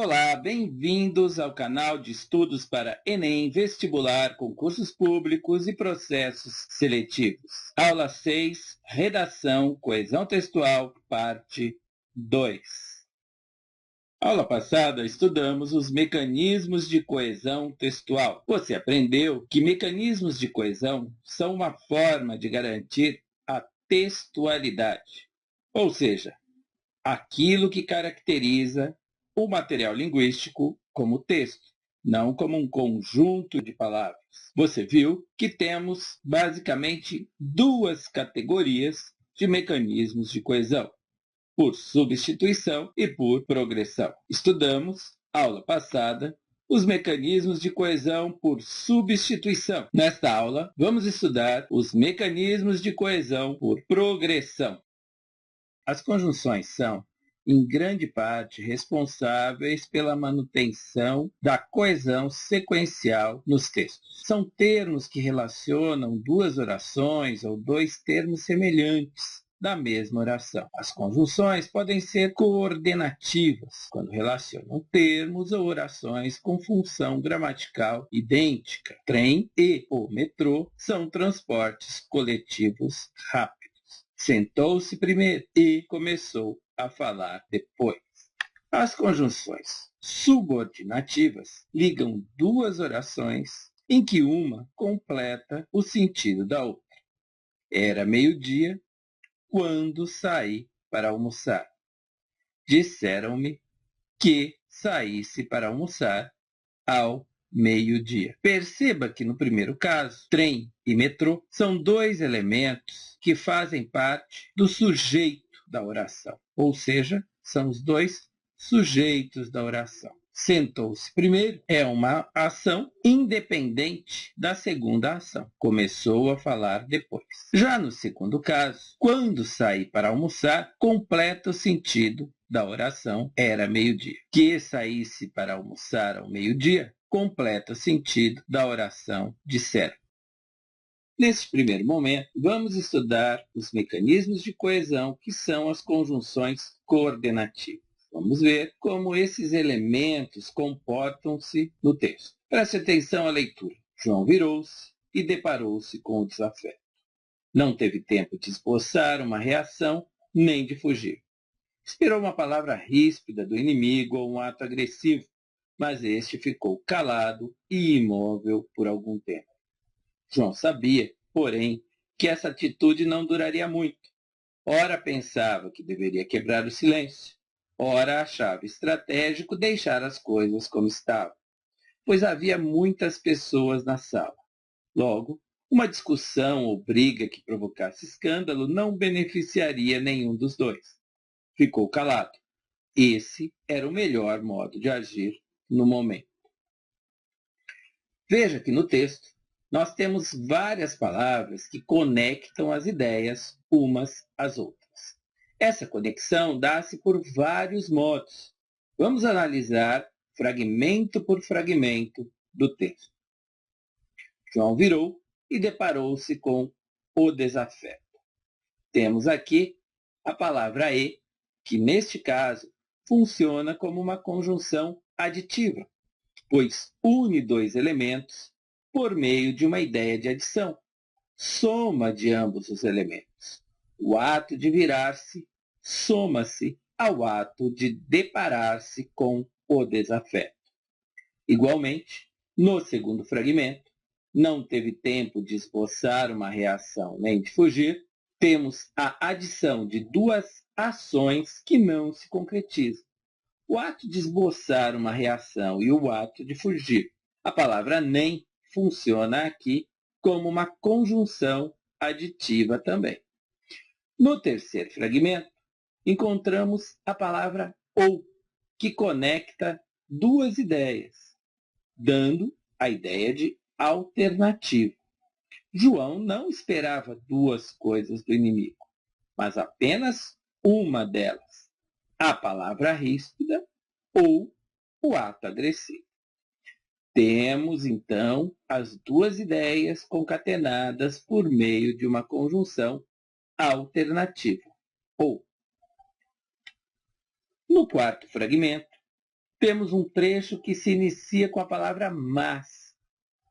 Olá, bem-vindos ao canal de estudos para Enem, vestibular, concursos públicos e processos seletivos. Aula 6, Redação, Coesão Textual, parte 2. Aula passada, estudamos os mecanismos de coesão textual. Você aprendeu que mecanismos de coesão são uma forma de garantir a textualidade, ou seja, aquilo que caracteriza o material linguístico como texto, não como um conjunto de palavras. Você viu que temos basicamente duas categorias de mecanismos de coesão, por substituição e por progressão. Estudamos, aula passada, os mecanismos de coesão por substituição. Nesta aula, vamos estudar os mecanismos de coesão por progressão. As conjunções são, em grande parte, responsáveis pela manutenção da coesão sequencial nos textos. São termos que relacionam duas orações ou dois termos semelhantes da mesma oração. As conjunções podem ser coordenativas, quando relacionam termos ou orações com função gramatical idêntica. Trem e o metrô são transportes coletivos rápidos. Sentou-se primeiro e começou a falar depois. As conjunções subordinativas ligam duas orações em que uma completa o sentido da outra. Era meio-dia quando saí para almoçar. Disseram-me que saísse para almoçar ao meio-dia. Perceba que no primeiro caso, trem e metrô são dois elementos que fazem parte do sujeito da oração, ou seja, são os dois sujeitos da oração. Sentou-se primeiro é uma ação independente da segunda ação. Começou a falar depois. Já no segundo caso, quando saí para almoçar, completa o sentido da oração era meio-dia. Que saísse para almoçar ao meio-dia, completa o sentido da oração disseram. Neste primeiro momento, vamos estudar os mecanismos de coesão, que são as conjunções coordenativas. Vamos ver como esses elementos comportam-se no texto. Preste atenção à leitura. João virou-se e deparou-se com o desafeto. Não teve tempo de esboçar uma reação, nem de fugir. Esperou uma palavra ríspida do inimigo ou um ato agressivo, mas este ficou calado e imóvel por algum tempo. João sabia, porém, que essa atitude não duraria muito. Ora pensava que deveria quebrar o silêncio, ora achava estratégico deixar as coisas como estavam, pois havia muitas pessoas na sala. Logo, uma discussão ou briga que provocasse escândalo não beneficiaria nenhum dos dois. Ficou calado. Esse era o melhor modo de agir no momento. Veja que no texto nós temos várias palavras que conectam as ideias umas às outras. Essa conexão dá-se por vários modos. Vamos analisar fragmento por fragmento do texto. João virou e deparou-se com o desafeto. Temos aqui a palavra e, que neste caso funciona como uma conjunção aditiva, pois une dois elementos por meio de uma ideia de adição, soma de ambos os elementos. O ato de virar-se soma-se ao ato de deparar-se com o desafeto. Igualmente, no segundo fragmento, não teve tempo de esboçar uma reação nem de fugir, temos a adição de duas ações que não se concretizam. O ato de esboçar uma reação e o ato de fugir. A palavra nem funciona aqui como uma conjunção aditiva também. No terceiro fragmento, encontramos a palavra ou, que conecta duas ideias, dando a ideia de alternativo. João não esperava duas coisas do inimigo, mas apenas uma delas, a palavra ríspida ou o ato agressivo. Temos, então, as duas ideias concatenadas por meio de uma conjunção alternativa, ou. No quarto fragmento, temos um trecho que se inicia com a palavra mas,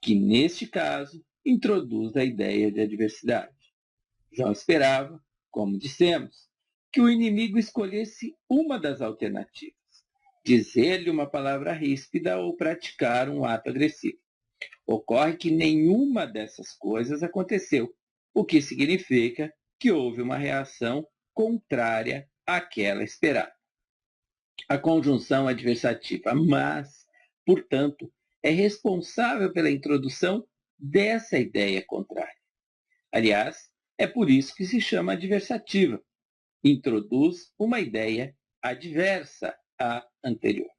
que neste caso introduz a ideia de adversidade. João esperava, como dissemos, que o inimigo escolhesse uma das alternativas, dizer-lhe uma palavra ríspida ou praticar um ato agressivo. Ocorre que nenhuma dessas coisas aconteceu, o que significa que houve uma reação contrária àquela esperada. A conjunção adversativa mas, portanto, é responsável pela introdução dessa ideia contrária. Aliás, é por isso que se chama adversativa. Introduz uma ideia adversa à anterior.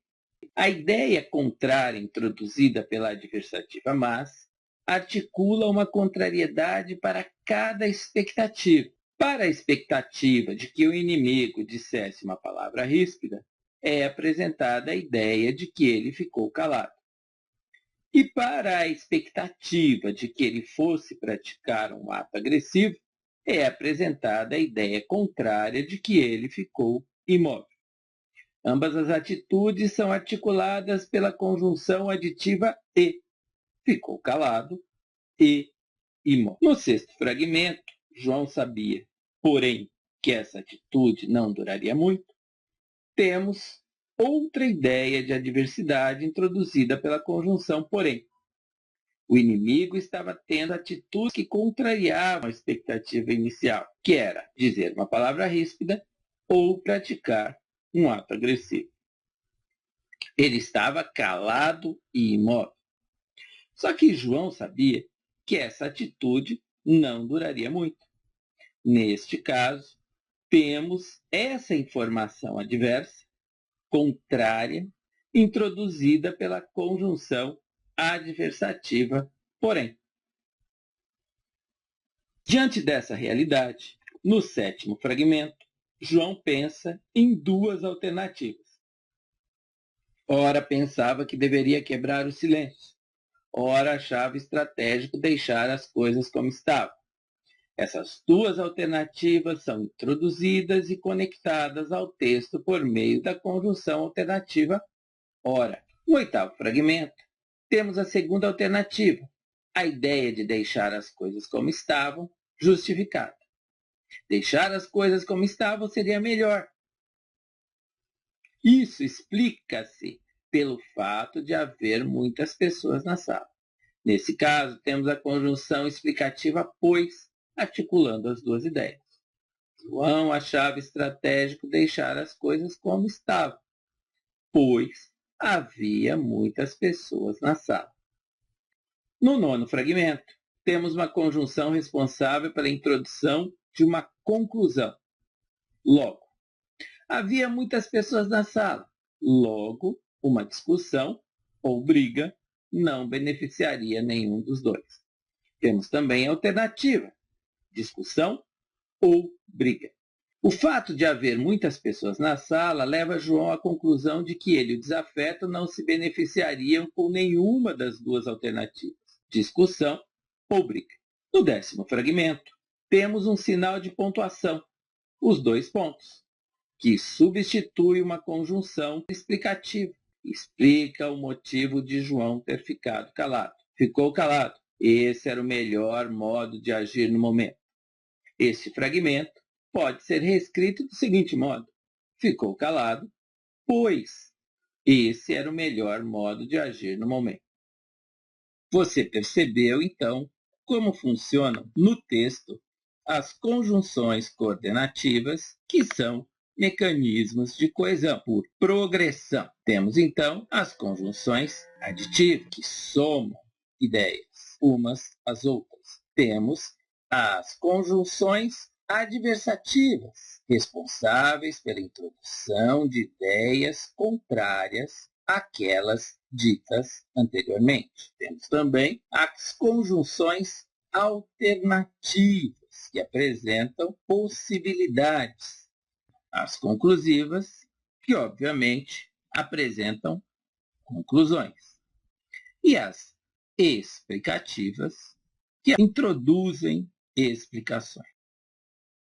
A ideia contrária introduzida pela adversativa mas articula uma contrariedade para cada expectativa. Para a expectativa de que o inimigo dissesse uma palavra ríspida, é apresentada a ideia de que ele ficou calado. E para a expectativa de que ele fosse praticar um ato agressivo, é apresentada a ideia contrária de que ele ficou imóvel. Ambas as atitudes são articuladas pela conjunção aditiva e. Ficou calado e imóvel. No sexto fragmento, João sabia, porém, que essa atitude não duraria muito. Temos outra ideia de adversidade introduzida pela conjunção porém. O inimigo estava tendo atitudes que contrariavam a expectativa inicial, que era dizer uma palavra ríspida ou praticar um ato agressivo. Ele estava calado e imóvel. Só que João sabia que essa atitude não duraria muito. Neste caso, temos essa informação adversa, contrária, introduzida pela conjunção adversativa, porém. Diante dessa realidade, no sétimo fragmento, João pensa em duas alternativas. Ora pensava que deveria quebrar o silêncio, ora achava estratégico deixar as coisas como estavam. Essas duas alternativas são introduzidas e conectadas ao texto por meio da conjunção alternativa ora. No oitavo fragmento, temos a segunda alternativa, a ideia de deixar as coisas como estavam, justificada. Deixar as coisas como estavam seria melhor. Isso explica-se pelo fato de haver muitas pessoas na sala. Nesse caso, temos a conjunção explicativa pois, articulando as duas ideias. João achava estratégico deixar as coisas como estavam, pois havia muitas pessoas na sala. No nono fragmento, temos uma conjunção responsável pela introdução de uma conclusão. Logo, havia muitas pessoas na sala. Logo, uma discussão ou briga não beneficiaria nenhum dos dois. Temos também a alternativa, discussão ou briga. O fato de haver muitas pessoas na sala leva João à conclusão de que ele e o desafeto não se beneficiariam com nenhuma das duas alternativas, discussão ou briga. No décimo fragmento, temos um sinal de pontuação, os dois pontos, que substitui uma conjunção explicativa. Explica o motivo de João ter ficado calado. Ficou calado. Esse era o melhor modo de agir no momento. Este fragmento pode ser reescrito do seguinte modo. Ficou calado, pois esse era o melhor modo de agir no momento. Você percebeu, então, como funcionam no texto as conjunções coordenativas, que são mecanismos de coesão por progressão. Temos, então, as conjunções aditivas, que somam ideias umas às outras. Temos as conjunções adversativas, responsáveis pela introdução de ideias contrárias àquelas ditas anteriormente. Temos também as conjunções alternativas, que apresentam possibilidades. As conclusivas, que obviamente apresentam conclusões. E as explicativas, que introduzem explicações.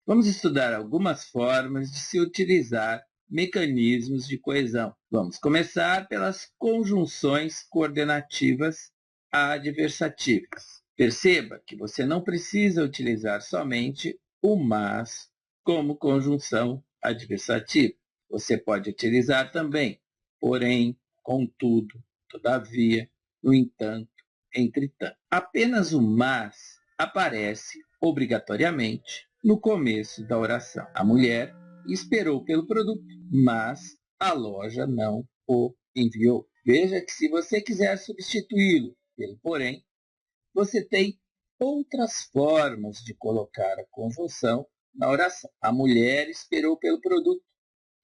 Vamos estudar algumas formas de se utilizar mecanismos de coesão. Vamos começar pelas conjunções coordenativas adversativas. Perceba que você não precisa utilizar somente o mas como conjunção adversativa. Você pode utilizar também porém, contudo, todavia, no entanto, entretanto. Apenas o mas aparece obrigatoriamente no começo da oração. A mulher esperou pelo produto, mas a loja não o enviou. Veja que se você quiser substituí-lo pelo porém, você tem outras formas de colocar a conjunção na oração. A mulher esperou pelo produto,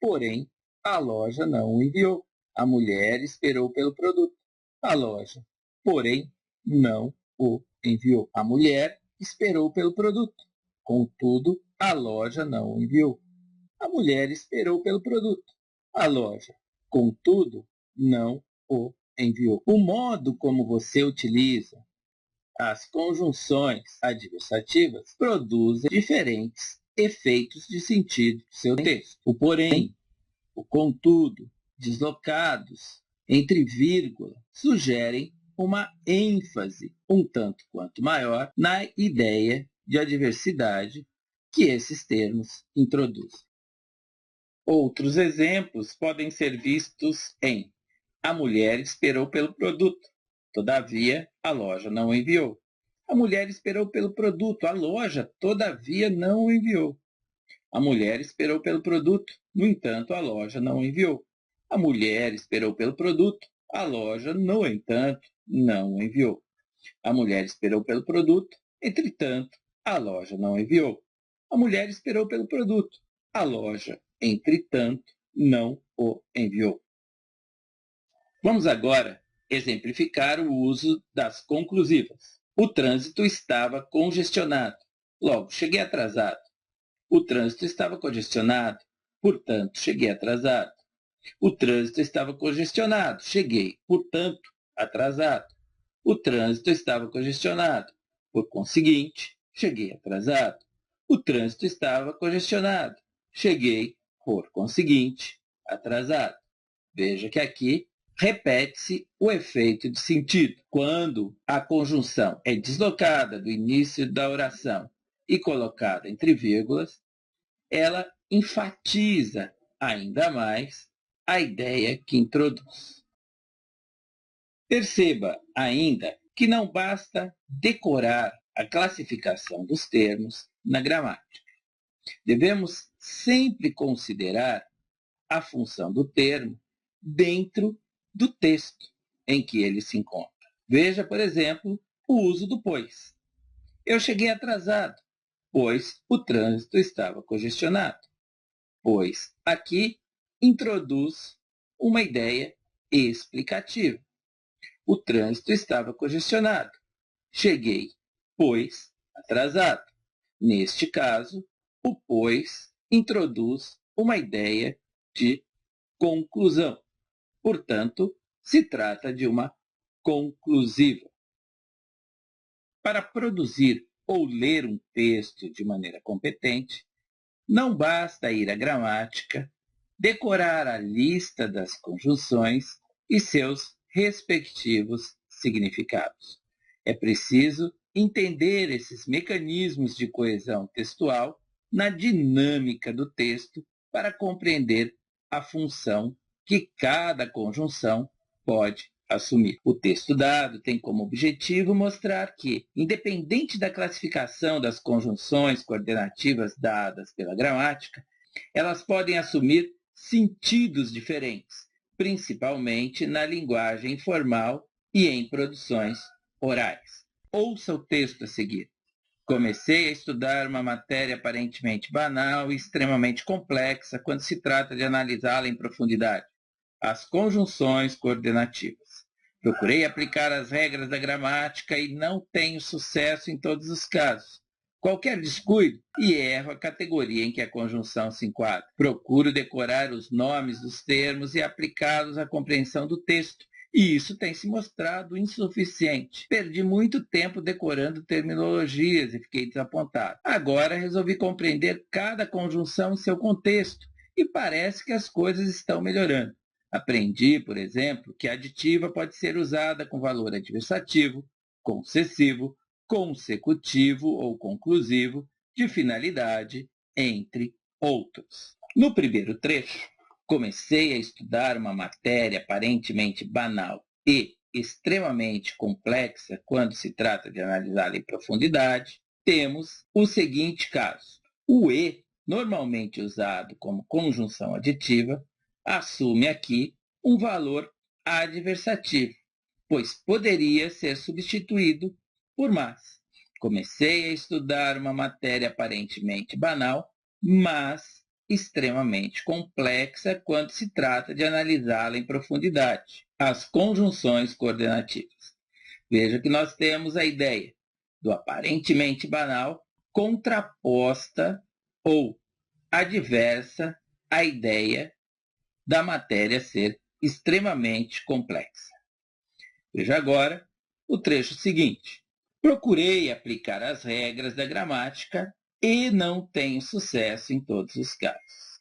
porém a loja não o enviou. A mulher esperou pelo produto, a loja, porém, não o enviou. A mulher esperou pelo produto, contudo, a loja não o enviou. A mulher esperou pelo produto, a loja, contudo, não o enviou. O modo como você utiliza as conjunções adversativas produzem diferentes efeitos de sentido do seu texto. O porém, o contudo, deslocados, entre vírgula, sugerem uma ênfase um tanto quanto maior na ideia de adversidade que esses termos introduzem. Outros exemplos podem ser vistos em a mulher esperou pelo produto, todavia a loja não o enviou. A mulher esperou pelo produto, a loja, todavia, não o enviou. A mulher esperou pelo produto, no entanto, a loja não o enviou. A mulher esperou pelo produto, a loja, no entanto, não o enviou. A mulher esperou pelo produto, entretanto, a loja não enviou. A mulher esperou pelo produto, a loja, entretanto, não o enviou. Vamos agora exemplificar o uso das conclusivas. O trânsito estava congestionado, logo cheguei atrasado. O trânsito estava congestionado, portanto, cheguei atrasado. O trânsito estava congestionado, cheguei, portanto, atrasado. O trânsito estava congestionado, por conseguinte, cheguei atrasado. O trânsito estava congestionado, cheguei, por conseguinte, atrasado. Veja que aqui repete-se o efeito de sentido. Quando a conjunção é deslocada do início da oração e colocada entre vírgulas, ela enfatiza ainda mais a ideia que introduz. Perceba ainda que não basta decorar a classificação dos termos na gramática. Devemos sempre considerar a função do termo dentro do texto em que ele se encontra. Veja, por exemplo, o uso do pois. Eu cheguei atrasado, pois o trânsito estava congestionado. Pois aqui introduz uma ideia explicativa. O trânsito estava congestionado. Cheguei, pois, atrasado. Neste caso, o pois introduz uma ideia de conclusão. Portanto, se trata de uma conclusiva. Para produzir ou ler um texto de maneira competente, não basta ir à gramática, decorar a lista das conjunções e seus respectivos significados. É preciso entender esses mecanismos de coesão textual na dinâmica do texto para compreender a função que cada conjunção pode assumir. O texto dado tem como objetivo mostrar que, independente da classificação das conjunções coordenativas dadas pela gramática, elas podem assumir sentidos diferentes, principalmente na linguagem informal e em produções orais. Ouça o texto a seguir. Comecei a estudar uma matéria aparentemente banal e extremamente complexa quando se trata de analisá-la em profundidade. As conjunções coordenativas. Procurei aplicar as regras da gramática e não tenho sucesso em todos os casos. Qualquer descuido e erro a categoria em que a conjunção se enquadra. Procuro decorar os nomes dos termos e aplicá-los à compreensão do texto. E isso tem se mostrado insuficiente. Perdi muito tempo decorando terminologias e fiquei desapontado. Agora resolvi compreender cada conjunção em seu contexto e parece que as coisas estão melhorando. Aprendi, por exemplo, que a aditiva pode ser usada com valor adversativo, concessivo, consecutivo ou conclusivo, de finalidade, entre outros. No primeiro trecho, comecei a estudar uma matéria aparentemente banal e extremamente complexa quando se trata de analisá-la em profundidade. Temos o seguinte caso. O e, normalmente usado como conjunção aditiva, assume aqui um valor adversativo, pois poderia ser substituído por mas. Comecei a estudar uma matéria aparentemente banal, mas extremamente complexa quando se trata de analisá-la em profundidade. As conjunções coordenativas. Veja que nós temos a ideia do aparentemente banal contraposta ou adversa à ideia da matéria ser extremamente complexa. Veja agora o trecho seguinte. Procurei aplicar as regras da gramática e não tenho sucesso em todos os casos.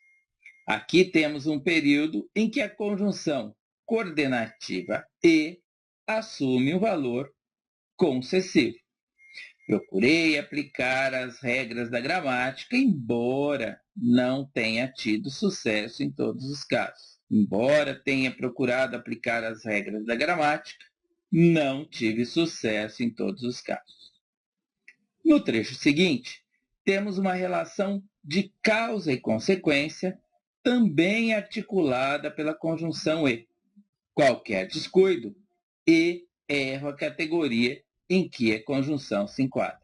Aqui temos um período em que a conjunção coordenativa e assume um valor concessivo. Procurei aplicar as regras da gramática, embora não tenha tido sucesso em todos os casos. Embora tenha procurado aplicar as regras da gramática, não tive sucesso em todos os casos. No trecho seguinte, temos uma relação de causa e consequência, também articulada pela conjunção e. Qualquer descuido, e erro a categoria em que a conjunção se enquadra.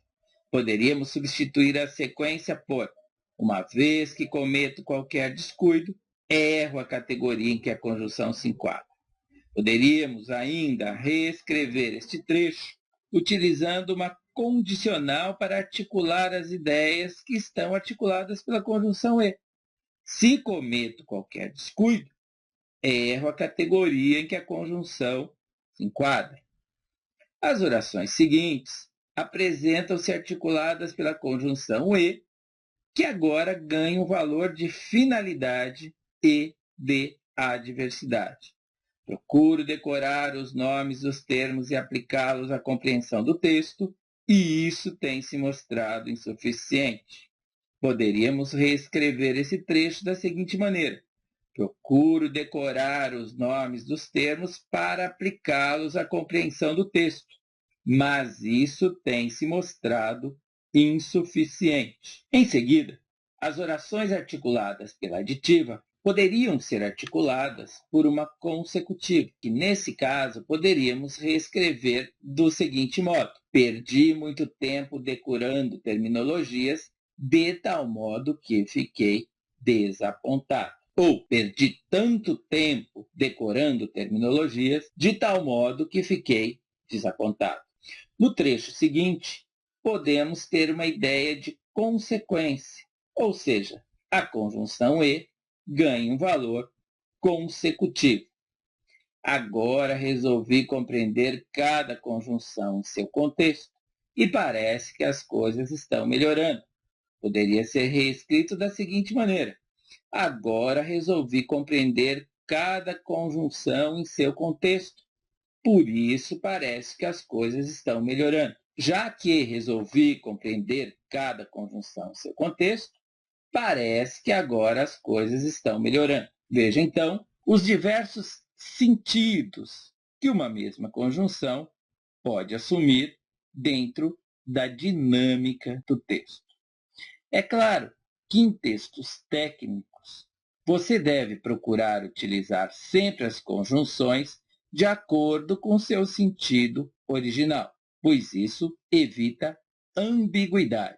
Poderíamos substituir a sequência por uma vez que cometo qualquer descuido, erro a categoria em que a conjunção se enquadra. Poderíamos ainda reescrever este trecho utilizando uma condicional para articular as ideias que estão articuladas pela conjunção e. Se cometo qualquer descuido, erro a categoria em que a conjunção se enquadra. As orações seguintes apresentam-se articuladas pela conjunção e, que agora ganha o valor de finalidade e de adversidade. Procuro decorar os nomes dos termos e aplicá-los à compreensão do texto, e isso tem se mostrado insuficiente. Poderíamos reescrever esse trecho da seguinte maneira. Procuro decorar os nomes dos termos para aplicá-los à compreensão do texto, mas isso tem se mostrado insuficiente. Em seguida, as orações articuladas pela aditiva poderiam ser articuladas por uma consecutiva, que nesse caso poderíamos reescrever do seguinte modo. Perdi muito tempo decorando terminologias de tal modo que fiquei desapontado. Ou perdi tanto tempo decorando terminologias de tal modo que fiquei desapontado. No trecho seguinte, podemos ter uma ideia de consequência, ou seja, a conjunção e ganha um valor consecutivo. Agora resolvi compreender cada conjunção em seu contexto e parece que as coisas estão melhorando. Poderia ser reescrito da seguinte maneira. Agora resolvi compreender cada conjunção em seu contexto. Por isso parece que as coisas estão melhorando. Já que resolvi compreender cada conjunção em seu contexto, parece que agora as coisas estão melhorando. Veja, então, os diversos sentidos que uma mesma conjunção pode assumir dentro da dinâmica do texto. É claro que em textos técnicos, você deve procurar utilizar sempre as conjunções de acordo com seu sentido original, pois isso evita ambiguidade.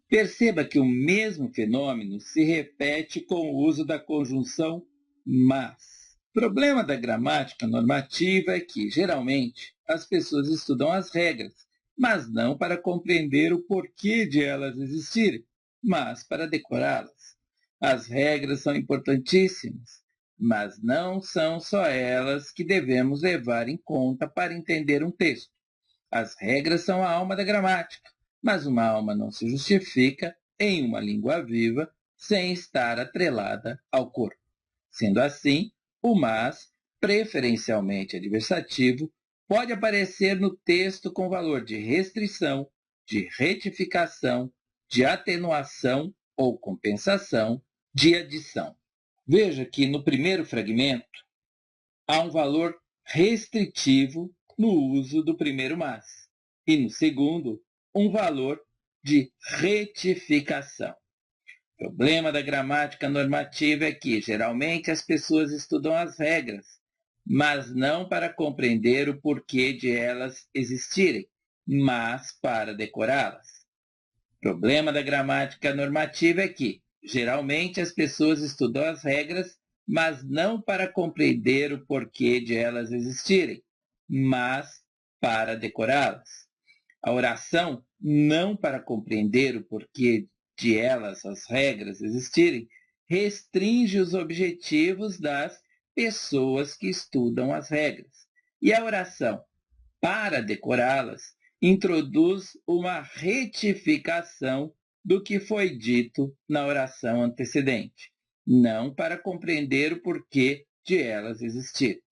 Perceba que o mesmo fenômeno se repete com o uso da conjunção mas. O problema da gramática normativa é que, geralmente, as pessoas estudam as regras, mas não para compreender o porquê de elas existirem, mas para decorá-las. As regras são importantíssimas, mas não são só elas que devemos levar em conta para entender um texto. As regras são a alma da gramática, mas uma alma não se justifica em uma língua viva sem estar atrelada ao corpo. Sendo assim, o mas, preferencialmente adversativo, pode aparecer no texto com valor de restrição, de retificação, de atenuação ou compensação, de adição. Veja que no primeiro fragmento há um valor restritivo no uso do primeiro mas, e no segundo, um valor de retificação. O problema da gramática normativa é que, geralmente, as pessoas estudam as regras, mas não para compreender o porquê de elas existirem, mas para decorá-las. O problema da gramática normativa é que, geralmente, as pessoas estudam as regras, mas não para compreender o porquê de elas existirem, mas para decorá-las. A oração, não para compreender o porquê de elas, as regras, existirem, restringe os objetivos das pessoas que estudam as regras. E a oração, para decorá-las, introduz uma retificação do que foi dito na oração antecedente, não para compreender o porquê de elas existirem.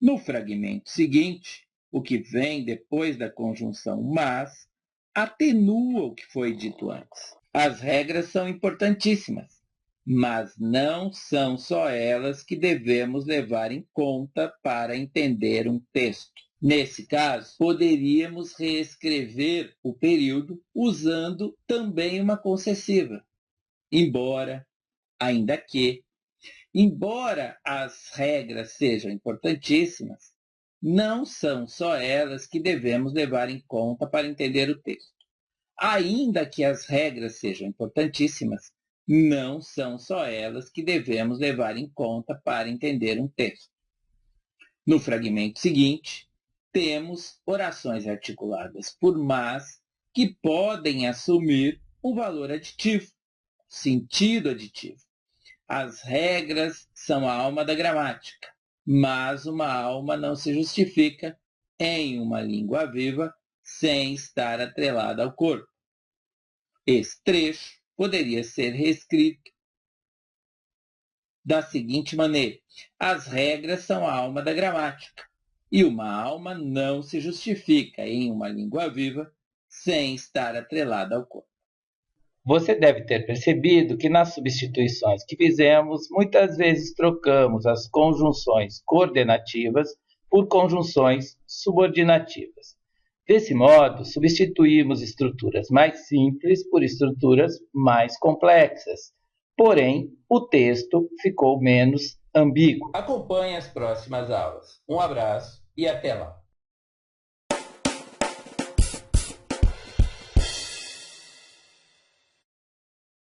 No fragmento seguinte, o que vem depois da conjunção mas atenua o que foi dito antes. As regras são importantíssimas, mas não são só elas que devemos levar em conta para entender um texto. Nesse caso, poderíamos reescrever o período usando também uma concessiva. Embora, ainda que, embora as regras sejam importantíssimas, não são só elas que devemos levar em conta para entender o texto. Ainda que as regras sejam importantíssimas, não são só elas que devemos levar em conta para entender um texto. No fragmento seguinte, temos orações articuladas por mas que podem assumir um valor aditivo, sentido aditivo. As regras são a alma da gramática, mas uma alma não se justifica em uma língua viva sem estar atrelada ao corpo. Esse trecho poderia ser reescrito da seguinte maneira: as regras são a alma da gramática, e uma alma não se justifica em uma língua viva sem estar atrelada ao corpo. Você deve ter percebido que nas substituições que fizemos, muitas vezes trocamos as conjunções coordenativas por conjunções subordinativas. Desse modo, substituímos estruturas mais simples por estruturas mais complexas. Porém, o texto ficou menos ambíguo. Acompanhe as próximas aulas. Um abraço e até lá!